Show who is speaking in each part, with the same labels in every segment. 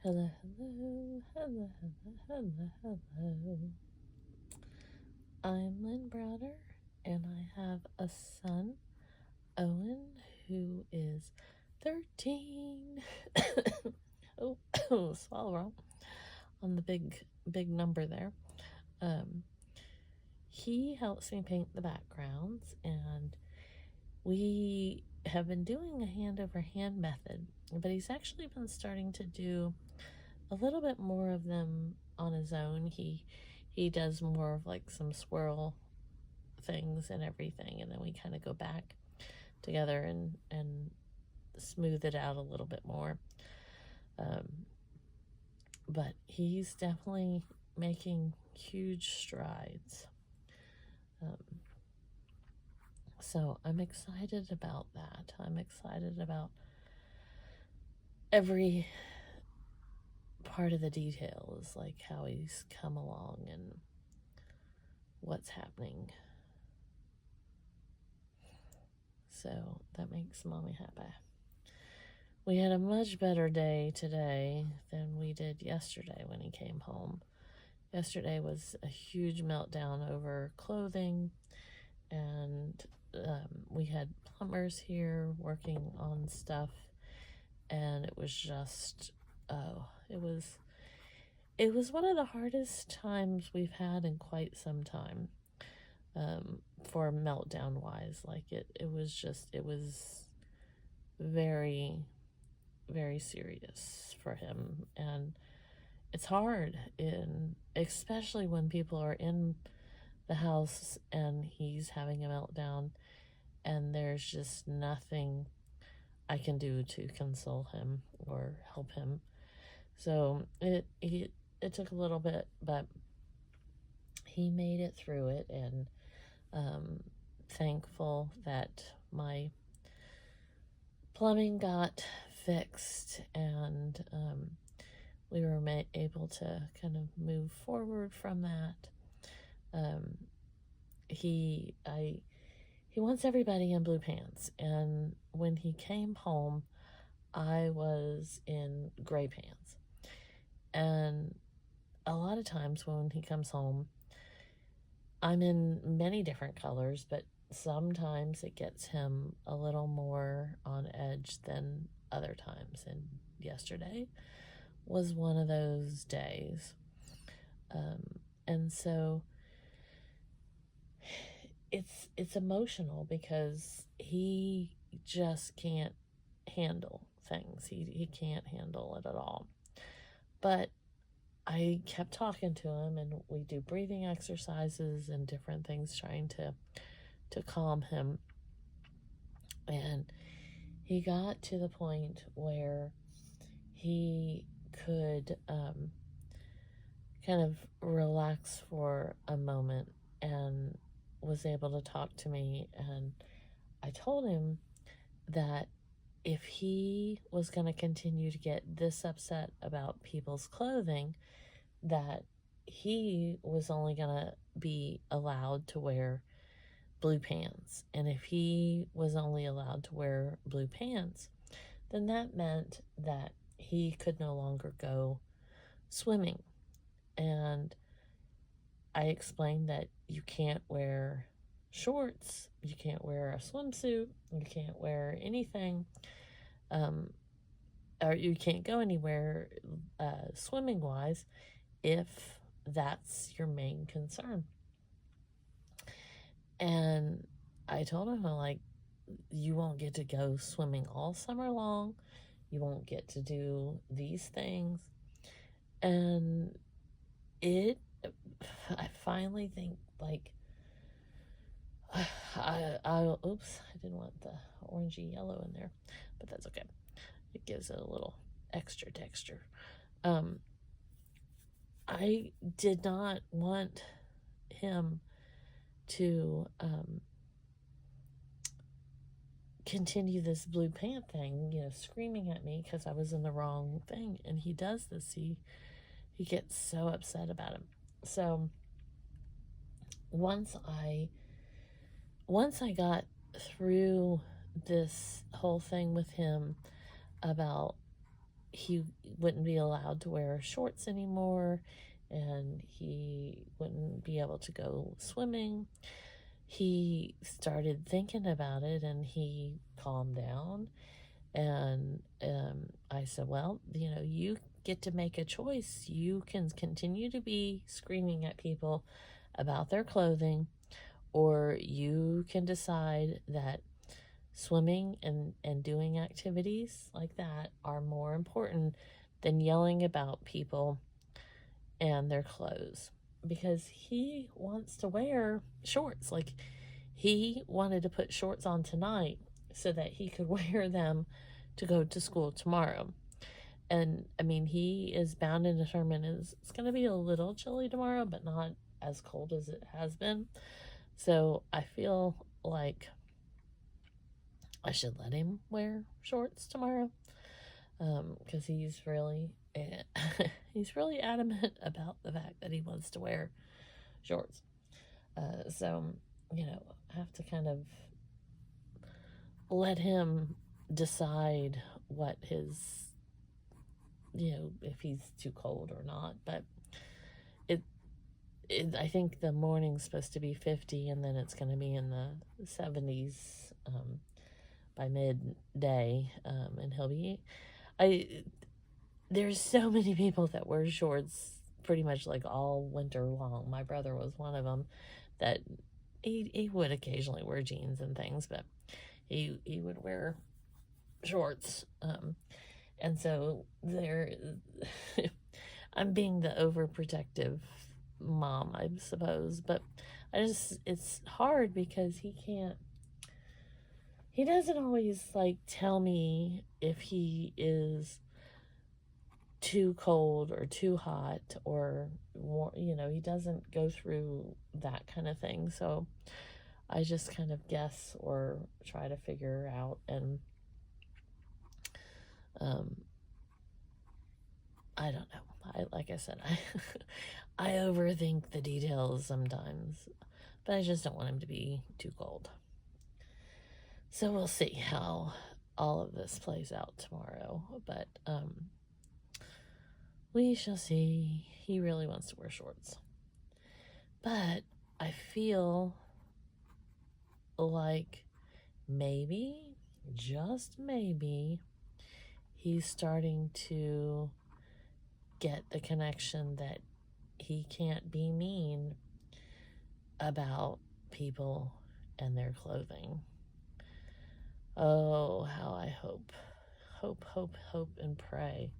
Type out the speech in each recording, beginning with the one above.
Speaker 1: Hello, hello, hello, hello, hello, hello. I'm Lynn Browder, and I have a son, Owen, who is 13. Oh, swallow wrong on the big number there. He helps me paint the backgrounds, and we have been doing a hand over hand method, but he's actually been starting to do a little bit more of them on his own. He does more of like some swirl things and everything, and then we kind of go back together and smooth it out a little bit more. But he's definitely making huge strides. So I'm excited about that. I'm excited about every part of the details, like how he's come along and what's happening. So that makes mommy happy. We had a much better day today than we did yesterday when he came home. Yesterday was a huge meltdown over clothing, and we had plumbers here working on stuff, and it was just, it was one of the hardest times we've had in quite some time, for meltdown wise. Like it was very, very serious for him, and it's hard, especially when people are in the house and he's having a meltdown and there's just nothing I can do to console him or help him. So it took a little bit, but he made it through it, and thankful that my plumbing got fixed, and we were able to kind of move forward from that. He wants everybody in blue pants, and when he came home, I was in gray pants. And a lot of times when he comes home, I'm in many different colors, but sometimes it gets him a little more on edge than other times. And yesterday was one of those days. And so it's emotional because he just can't handle things. He can't handle it at all. But I kept talking to him, and we do breathing exercises and different things trying to calm him. And he got to the point where he could kind of relax for a moment and was able to talk to me. And I told him that if he was going to continue to get this upset about people's clothing, that he was only going to be allowed to wear blue pants. And if he was only allowed to wear blue pants, then that meant that he could no longer go swimming. And I explained that you can't wear shorts, you can't wear a swimsuit, you can't wear anything, or you can't go anywhere swimming wise if that's your main concern. And I told him, I'm like, you won't get to go swimming all summer long, you won't get to do these things. And I finally think, like, oops, I didn't want the orangey yellow in there, but that's okay. It gives it a little extra texture. I did not want him to continue this blue pant thing, screaming at me because I was in the wrong thing. And he does this. He gets so upset about it. So once I got through this whole thing with him about he wouldn't be allowed to wear shorts anymore, and he wouldn't be able to go swimming. He started thinking about it, and he calmed down. And I said, well, you get to make a choice. You can continue to be screaming at people about their clothing, or you can decide that swimming and doing activities like that are more important than yelling about people and their clothes. Because he wants to wear shorts. Like, he wanted to put shorts on tonight so that he could wear them to go to school tomorrow. And I mean, he is bound and determined. It's going to be a little chilly tomorrow, but not as cold as it has been. So I feel like I should let him wear shorts tomorrow, because he's really he's really adamant about the fact that he wants to wear shorts. So I have to kind of let him decide what his, if he's too cold or not. But I think the morning's supposed to be 50, and then it's going to be in the 70s by midday, and he'll be. There's so many people that wear shorts pretty much like all winter long. My brother was one of them. That he would occasionally wear jeans and things, but he would wear shorts. And so I'm being the overprotective mom, I suppose, but it's hard because he doesn't always like tell me if he is too cold or too hot, or he doesn't go through that kind of thing. So I just kind of guess or try to figure out. And I don't know. Like I said, I overthink the details sometimes, but I just don't want him to be too cold. So we'll see how all of this plays out tomorrow. But we shall see. He really wants to wear shorts. But I feel like maybe, just maybe, he's starting to get the connection that he can't be mean about people and their clothing. Oh, how I hope, and pray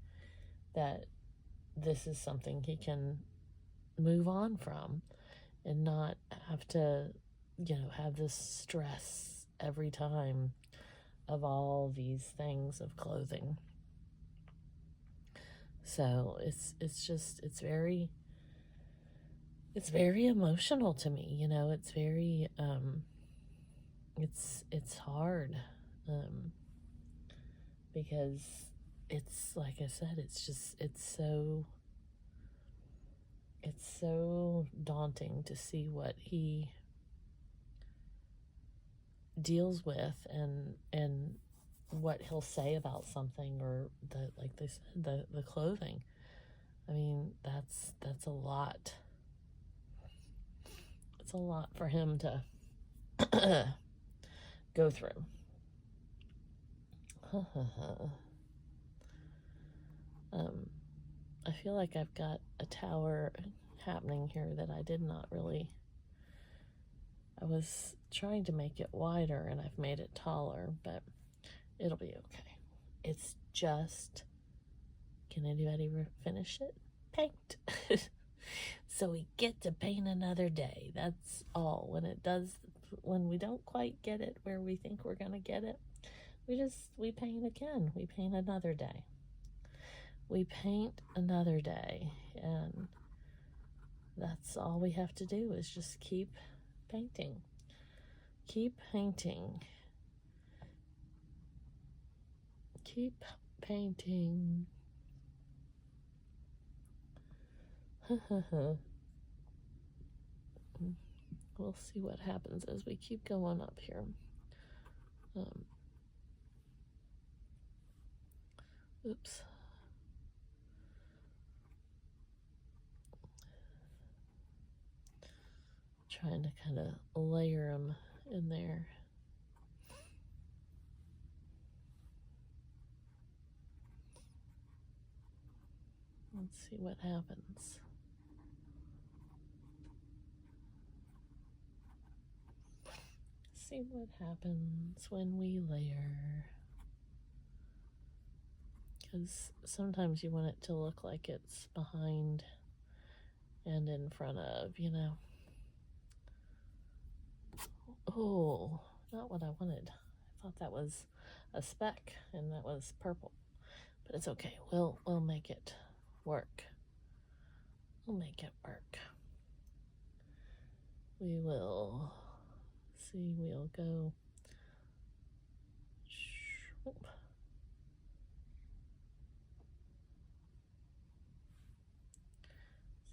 Speaker 1: that this is something he can move on from and not have to, have this stress every time of all these things of clothing. So it's very emotional to me. It's very it's hard, because it's like I said, it's so daunting to see what he deals with, and what he'll say about something, or like they said, the clothing. I mean, that's a lot. It's a lot for him to go through. I feel like I've got a tower happening here that I did not really. I was trying to make it wider, and I've made it taller, but it'll be okay. It's just, can anybody finish it? Paint. So we get to paint another day. That's all. When we don't quite get it where we think we're going to get it, we paint again. We paint another day. We paint another day. And that's all we have to do, is just keep painting. Keep painting. Keep painting. We'll see what happens as we keep going up here. Oops. trying to kind of layer them in there. Let's see what happens. See what happens when we layer. Because sometimes you want it to look like it's behind and in front of, you know. Oh, not what I wanted. I thought that was a speck and that was purple. But it's okay. We'll make it work. We'll make it work. We will see. We'll go.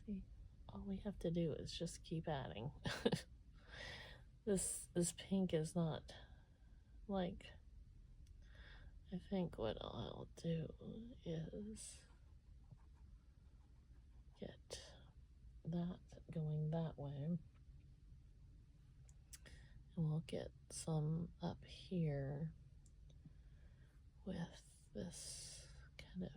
Speaker 1: See, all we have to do is just keep adding. This pink is not like. I think what I'll do is get that going that way. And we'll get some up here with this kind of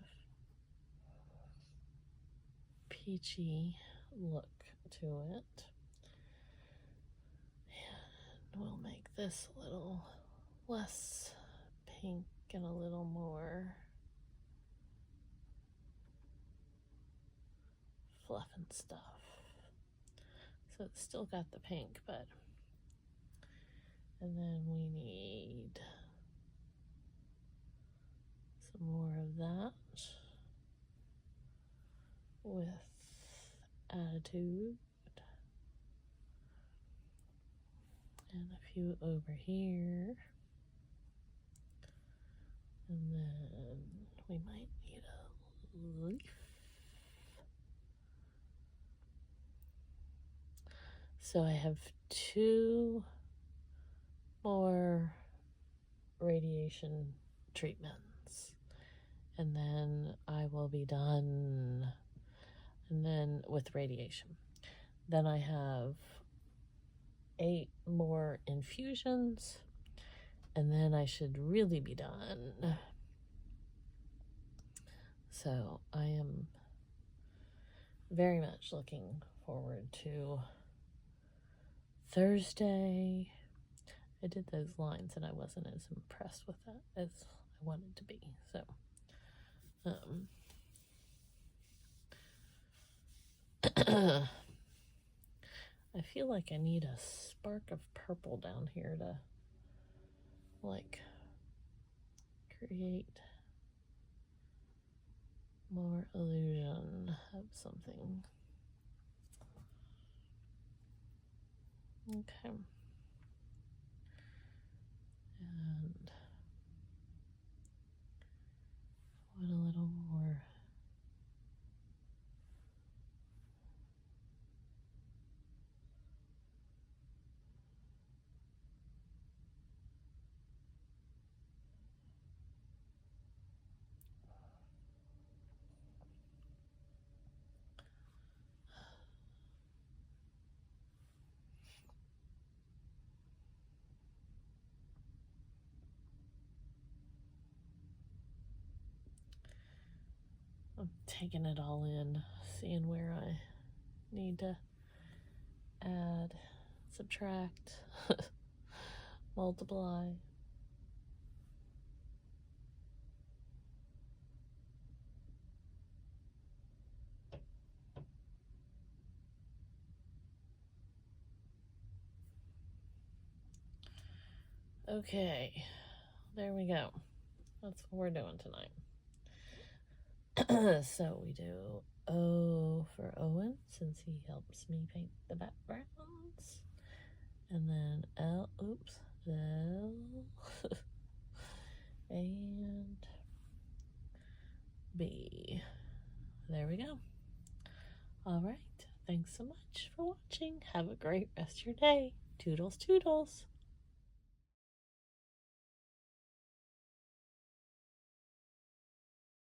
Speaker 1: peachy look to it. And we'll make this a little less pink and a little more fluff and stuff. So it's still got the pink, but and then we need some more of that with attitude and a few over here. And then we might need a leaf. So I have 2 more radiation treatments. And then I will be done. And then with radiation. Then I have 8 more infusions. And then I should really be done. So I am very much looking forward to Thursday. I did those lines and I wasn't as impressed with that as I wanted to be. So, I feel like I need a spark of purple down here to like create more illusion of something. Okay. And what a little more. I'm taking it all in, seeing where I need to add, subtract, multiply. Okay, there we go. That's what we're doing tonight. So we do O for Owen, since he helps me paint the backgrounds. And then L, oops, L. And B. There we go. All right. Thanks so much for watching. Have a great rest of your day. Toodles, toodles.